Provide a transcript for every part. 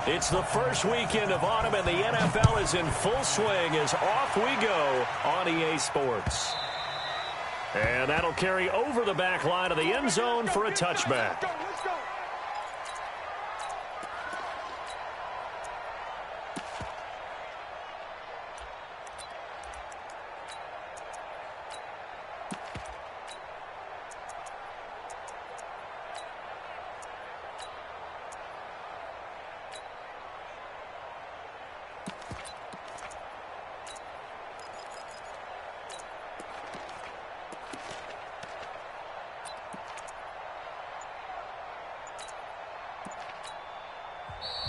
It's the first weekend of autumn, and the NFL is in full swing as off we go on EA Sports. And that'll carry over the back line of the end zone for a touchback. Let's go.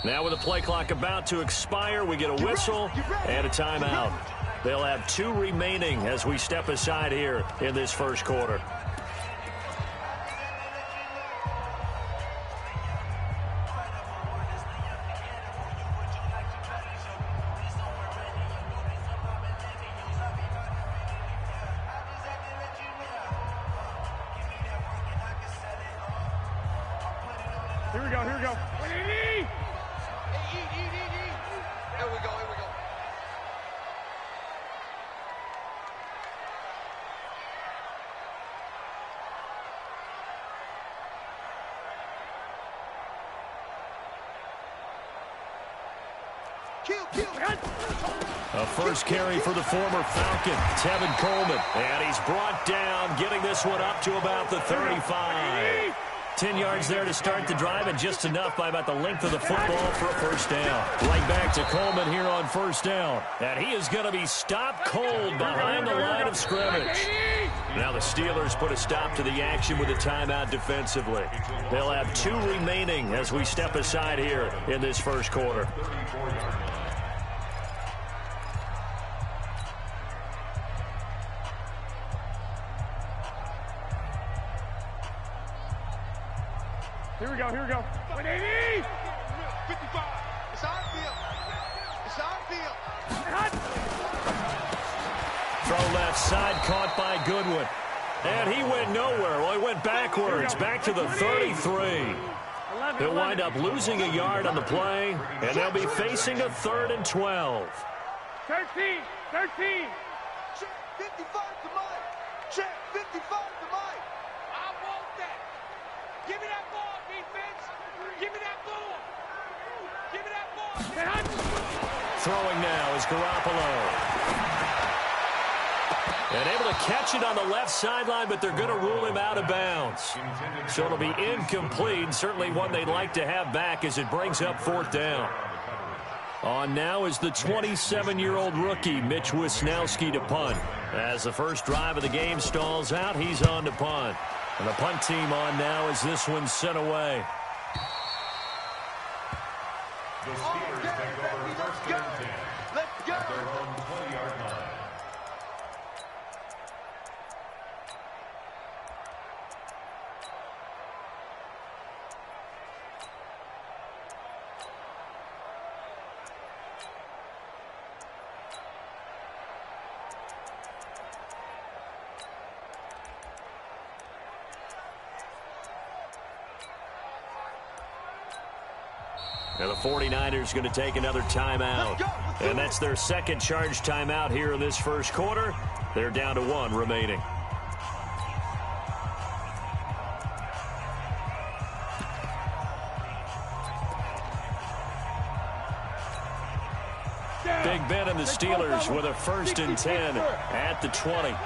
Now with the play clock about to expire, we get a whistle and a timeout. They'll have 2 remaining as we step aside here in this first quarter. Here we go. There we go. A first carry for the former Falcon, Tevin Coleman. And he's brought down, getting this one up to about the 35. 10 yards there to start the drive, and just enough by about the length of the football for a first down. Right back to Coleman here on first down. And he is going to be stopped cold behind the line of scrimmage. Now the Steelers put a stop to the action with a timeout defensively. They'll have 2 remaining as we step aside here in this first quarter. Here we go. 180! 55. It's on field. It's on field. Throw left side, caught by Goodwin. And he went nowhere. Well, he went backwards, back to the 33. They'll wind up losing a yard on the play, and they'll be facing a 3rd and 12. 13. Check 55 to Mike. Check 55 to Mike. I want that. Give me that ball, defense. Give me that ball. Give me that ball. Throwing now is Garoppolo. And able to catch it on the left sideline, but they're going to rule him out of bounds. So it'll be incomplete. Certainly one they'd like to have back as it brings up 4th down. On now is the 27-year-old rookie, Mitch Wisnowski, to punt. As the first drive of the game stalls out, he's on to punt. And the punt team on now as this one's sent away. The Steelers take over first and 10. Let's go. At their own 20-yard line. Now the 49ers going to take another timeout. And that's their second charge timeout here in this first quarter. They're down to 1 remaining. Big Ben and the Steelers with a 1st and 10 at the 20. Take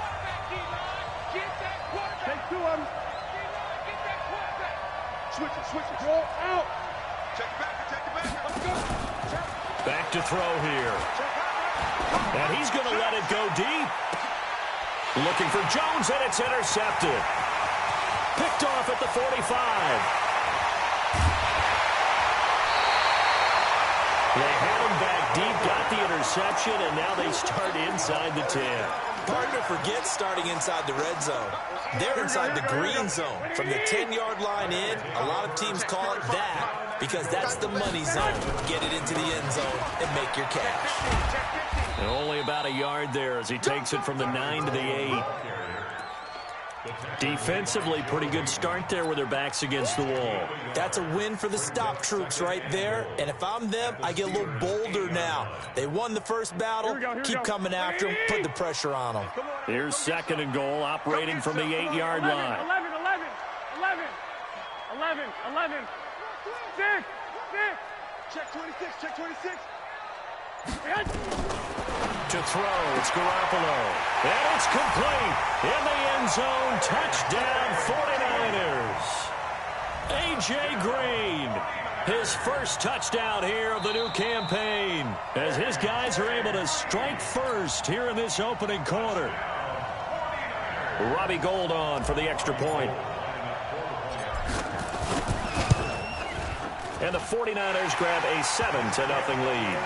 2 of them. Switch it. Roll out. Take it back. Back to throw here. And he's going to let it go deep. Looking for Jones, and it's intercepted. Picked off at the 45. They had him back deep, got the interception, and now they start inside the 10. Hard to forget starting inside the red zone. They're inside the green zone. From the 10-yard line in, a lot of teams call it that because that's the money zone. Get it into the end zone and make your cash. And only about a yard there as he takes it from the 9 to the 8. Defensively, pretty good start there with their backs against the wall. That's a win for the stop troops right there. And if I'm them, I get a little bolder now. They won the first battle. Keep coming after them. Put the pressure on them. Here's 2nd and goal, operating from the 8-yard line. 11. 6. Check 26, check 26. To throw, it's Garoppolo. And it's complete. In the end zone, touchdown 49ers. A.J. Green, his first touchdown here of the new campaign, as his guys are able to strike first here in this opening quarter. Robbie Gould on for the extra point. And the 49ers grab a 7-0 lead.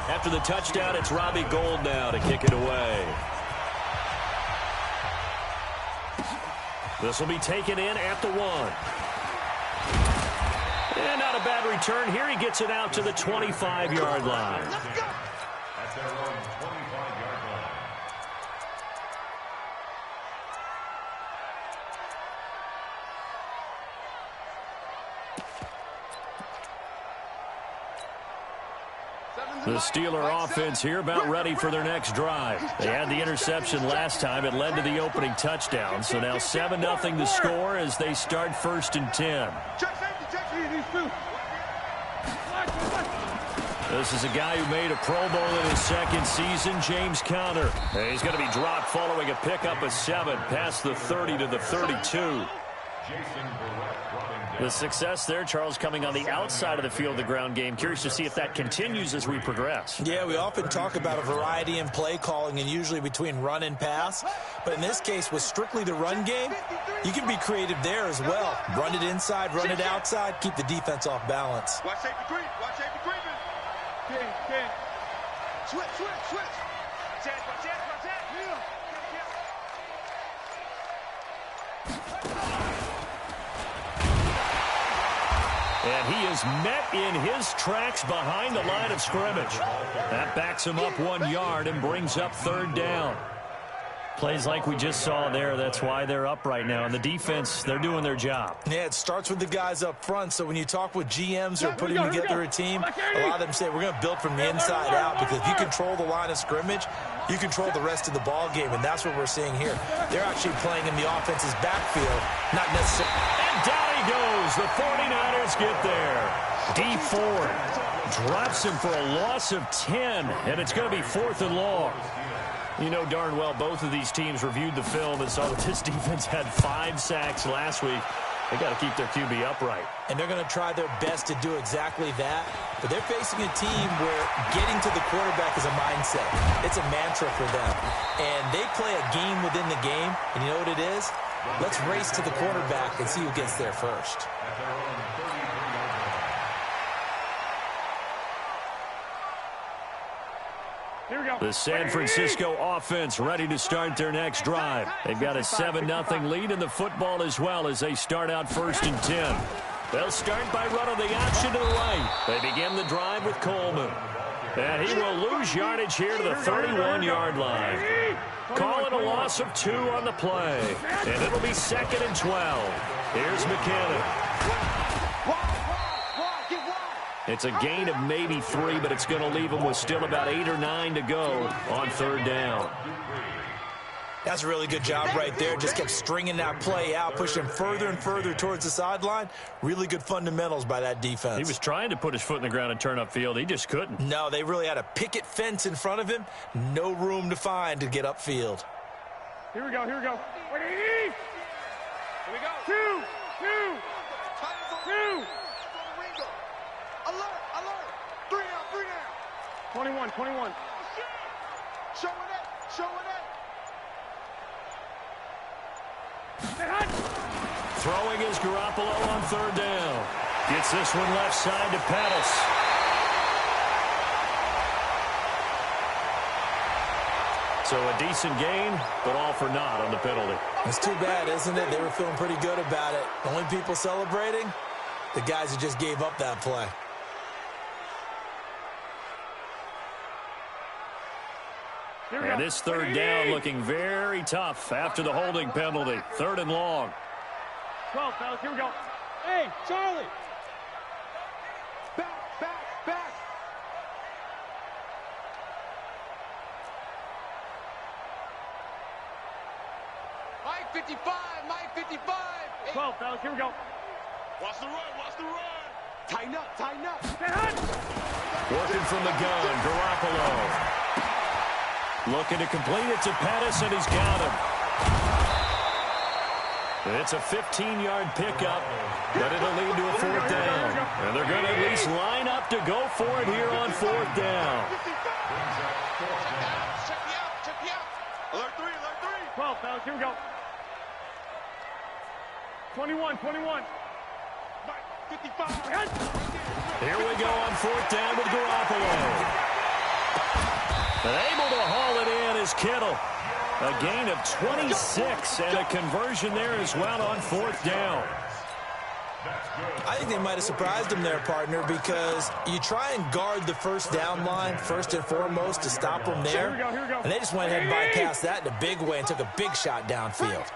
After the touchdown, it's Robbie Gould now to kick it away. This will be taken in at the 1. And not a bad return here. He gets it out to the 25-yard line. Let's go. At their own 25-yard line. The Steeler offense here about ready for their next drive. They had the interception last time. It led to the opening touchdown. So now 7-0 the score as they start 1st and 10. This is a guy who made a Pro Bowl in his 2nd season, James Conner. And he's going to be dropped following a pickup of 7 past the 30 to the 32. The success there, Charles, coming on the outside of the field, the ground game. Curious to see if that continues as we progress. Yeah, we often talk about a variety in play calling and usually between run and pass. But in this case, with strictly the run game, you can be creative there as well. Run it inside, run it outside, keep the defense off balance. Watch safety green. Watch safety green. Switch. Check. And he is met in his tracks behind the line of scrimmage. That backs him up 1 yard and brings up 3rd down. Plays like we just saw there, that's why they're up right now. And the defense, they're doing their job. Yeah, it starts with the guys up front. So when you talk with GMs or putting together a team, a lot of them say we're going to build from the inside out, because if you control the line of scrimmage, you control the rest of the ball game, and that's what we're seeing here. They're actually playing in the offense's backfield, not necessarily. And down he goes. The 49ers get there. D Ford drops him for a loss of 10, and it's going to be 4th and long. You know darn well both of these teams reviewed the film and saw that this defense had 5 sacks last week. They got to keep their QB upright. And they're going to try their best to do exactly that. But they're facing a team where getting to the quarterback is a mindset. It's a mantra for them. And they play a game within the game. And you know what it is? Let's race to the quarterback and see who gets there first. The San Francisco offense ready to start their next drive. They've got a 7-0 lead in the football as well as they start out 1st and 10. They'll start by running the option to the right. They begin the drive with Coleman. And he will lose yardage here to the 31-yard line. Call it a loss of 2 on the play. And it'll be 2nd and 12. Here's McKinnon. It's a gain of maybe 3, but it's going to leave them with still about 8 or 9 to go on 3rd down. That's a really good job right there. Just kept stringing that play out, pushing further and further towards the sideline. Really good fundamentals by that defense. He was trying to put his foot in the ground and turn upfield. He just couldn't. No, they really had a picket fence in front of him. No room to find to get upfield. Here we go. Wait, 80. Here we go. 2. 21. Show it. Throwing is Garoppolo on 3rd down. Gets this one left side to Pettis. So a decent gain, but all for naught on the penalty. It's too bad, isn't it? They were feeling pretty good about it. The only people celebrating, the guys who just gave up that play. And this third down looking very tough after the holding penalty. 3rd and long. 12, fellas, here we go. Hey, Charlie. Back. Mike 55, Mike 55. 12, fellas, here we go. Watch the run. Tighten up. Working from the gun, Garoppolo. Looking to complete it to Pettis, and he's got him. It's a 15-yard pickup, but it'll lead to a 4th down. And they're going to at least line up to go for it here on 4th down. Check me out. Alert 3. 12, fellas, here we go. 21. Mike 55. Here we go on 4th down with Garoppolo. And able to haul it in is Kittle. A gain of 26 and a conversion there as well on 4th down. I think they might have surprised him there, partner, because you try and guard the first down line first and foremost to stop them there. Here we go. And they just went ahead and bypassed that in a big way and took a big shot downfield.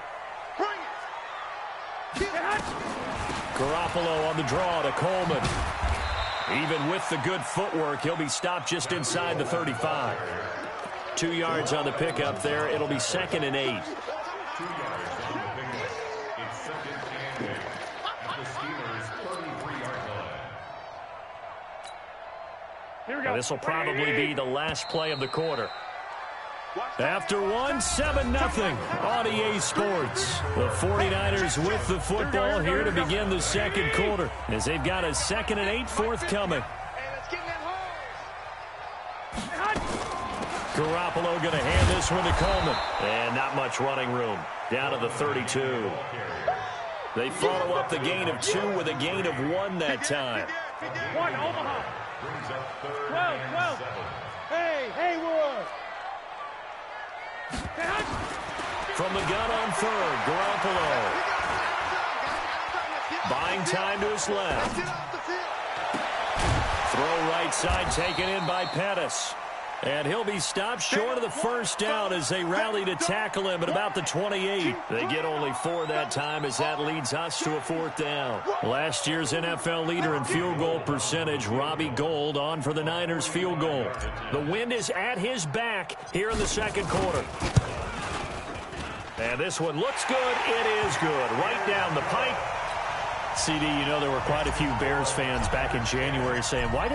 Garoppolo on the draw to Coleman. Even with the good footwork, he'll be stopped just inside the 35. 2 yards on the pickup there. It'll be 2nd and 8. 2 yards on the pickup. It's 2nd and 8 at the Steelers' 33-yard line. Here we go. This will probably be the last play of the quarter. After one, 7-0 on EA Sports. The 49ers with the football here to begin the second quarter as they've got a 2nd and 8 forthcoming. Garoppolo going to hand this one to Coleman. And not much running room. Down to the 32. They follow up the gain of 2 with a gain of 1 that time. 1, Omaha. Brings up 3rd 12. and 7. Hey, Haywood. From the gun on 3rd, Garoppolo. Buying time to his left. Throw right side taken in by Pettis. And he'll be stopped short of the first down as they rally to tackle him at about the 28. They get only 4 that time as that leads us to a 4th down. Last year's NFL leader in field goal percentage, Robbie Gould, on for the Niners field goal. The wind is at his back here in the second quarter. And this one looks good. It is good. Right down the pipe. CD, you know there were quite a few Bears fans back in January saying, why did